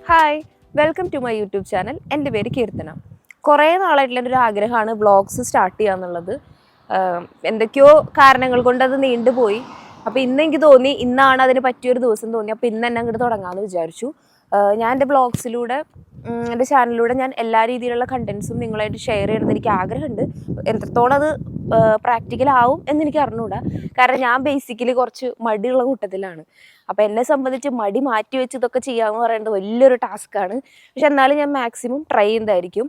Hi welcome to my YouTube channel. എൻ്റെ പേര് കീർത്തന. കുറേ നാളായിട്ടുള്ള എൻ്റെ ഒരു ആഗ്രഹമാണ് വ്ളോഗ്സ് സ്റ്റാർട്ട് ചെയ്യുക എന്നുള്ളത്. എന്തൊക്കെയോ കാരണങ്ങൾ കൊണ്ട് അത് നീണ്ടുപോയി. അപ്പോൾ ഇന്ന് എനിക്ക് തോന്നി, ഇന്നാണ് അതിന് പറ്റിയൊരു ദിവസം തോന്നി. അപ്പോൾ ഇന്ന് തന്നെ അങ്ങോട്ട് തുടങ്ങാമെന്ന് വിചാരിച്ചു. ഞാൻ എൻ്റെ വ്ളോഗ്സിലൂടെ എൻ്റെ ചാനലിലൂടെ ഞാൻ എല്ലാ രീതിയിലുള്ള കണ്ടൻസും നിങ്ങളായിട്ട് ഷെയർ ചെയ്യണമെന്ന് എനിക്ക് ആഗ്രഹമുണ്ട്. എത്രത്തോളം അത് പ്രാക്ടിക്കൽ ആവും എന്നെനിക്ക് അറിഞ്ഞുകൂടാ. കാരണം ഞാൻ ബേസിക്കലി കുറച്ച് മടിയുള്ള കൂട്ടത്തിലാണ്. അപ്പോൾ എന്നെ സംബന്ധിച്ച് മടി മാറ്റി വെച്ച് ഇതൊക്കെ ചെയ്യാമെന്ന് പറയുന്നത് വലിയൊരു ടാസ്ക്കാണ്. പക്ഷെ എന്നാലും ഞാൻ മാക്സിമം ട്രൈ ചെയ്യുന്നതായിരിക്കും.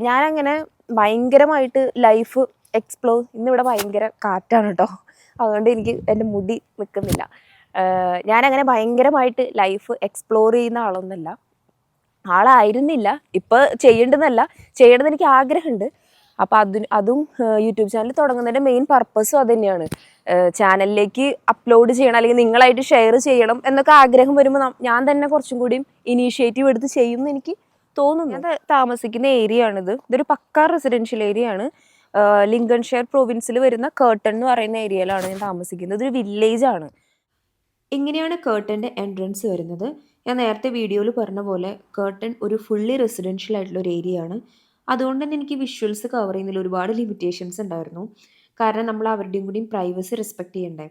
ഞാനങ്ങനെ ഭയങ്കരമായിട്ട് ലൈഫ് എക്സ്പ്ലോർ, ഇന്നിവിടെ ഭയങ്കര കാറ്റാണ് കേട്ടോ, അതുകൊണ്ട് എനിക്ക് എൻ്റെ മുടി നിൽക്കുന്നില്ല. ഞാനങ്ങനെ ഭയങ്കരമായിട്ട് ലൈഫ് എക്സ്പ്ലോർ ചെയ്യുന്ന ആളായിരുന്നില്ല. ഇപ്പോൾ ചെയ്യേണ്ടതെന്ന് എനിക്ക് ആഗ്രഹമുണ്ട്. അപ്പോൾ അതും യൂട്യൂബ് ചാനൽ തുടങ്ങുന്നതിൻ്റെ മെയിൻ പർപ്പസും അത് തന്നെയാണ്. ചാനലിലേക്ക് അപ്ലോഡ് ചെയ്യണം, അല്ലെങ്കിൽ നിങ്ങളായിട്ട് ഷെയർ ചെയ്യണം എന്നൊക്കെ ആഗ്രഹം വരുമ്പോൾ ഞാൻ തന്നെ കുറച്ചും കൂടി ഇനീഷ്യേറ്റീവ് എടുത്ത് ചെയ്യും എന്ന് എനിക്ക് തോന്നുന്നു. ഞാൻ താമസിക്കുന്ന ഏരിയ ആണിത്. ഇതൊരു പക്കാ റെസിഡൻഷ്യൽ ഏരിയ ആണ്. ലിങ്കൺഷെയർ പ്രൊവിൻസിൽ വരുന്ന കേർട്ടൺ എന്ന് പറയുന്ന ഏരിയയിലാണ് ഞാൻ താമസിക്കുന്നത്. ഇതൊരു വില്ലേജ് ആണ്. ഇങ്ങനെയാണ് കേർട്ടൻ്റെ എൻട്രൻസ് വരുന്നത്. ഞാൻ നേരത്തെ വീഡിയോയിൽ പറഞ്ഞ പോലെ കേർട്ടൺ ഒരു ഫുള്ളി റെസിഡൻഷ്യൽ ആയിട്ടുള്ള ഒരു ഏരിയ ആണ്. അതുകൊണ്ട് തന്നെ എനിക്ക് വിഷ്വൽസ് കവർ ചെയ്യുന്നതിൽ ഒരുപാട് ലിമിറ്റേഷൻസ് ഉണ്ടായിരുന്നു. കാരണം നമ്മൾ അവരുടെയും കൂടിയും പ്രൈവസി റെസ്പെക്ട് ചെയ്യണ്ടേ.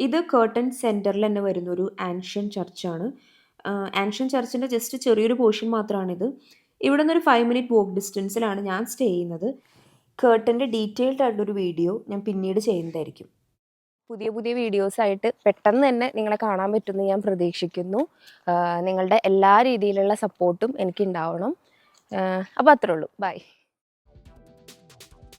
ഇത് കേർട്ടൺ സെൻറ്ററിൽ തന്നെ വരുന്ന ഒരു ആൻഷ്യൻ ചർച്ചാണ്. ആൻഷ്യൻ ചർച്ചിൻ്റെ ജസ്റ്റ് ചെറിയൊരു പോർഷൻ മാത്രമാണിത്. ഇവിടെ നിന്നൊരു 5 മിനിറ്റ് വോക്ക് ഡിസ്റ്റൻസിലാണ് ഞാൻ സ്റ്റേ ചെയ്യുന്നത്. കേർട്ടൻ്റെ ഡീറ്റെയിൽഡ് ആയിട്ടൊരു വീഡിയോ ഞാൻ പിന്നീട് ചെയ്യുന്നതായിരിക്കും. പുതിയ പുതിയ വീഡിയോസായിട്ട് പെട്ടെന്ന് തന്നെ നിങ്ങളെ കാണാൻ പറ്റുമെന്ന് ഞാൻ പ്രതീക്ഷിക്കുന്നു. നിങ്ങളുടെ എല്ലാ രീതിയിലുള്ള സപ്പോർട്ടും എനിക്ക് ഉണ്ടാവണം. അപ്പോൾ അത്രേ ഉള്ളൂ. ബൈ.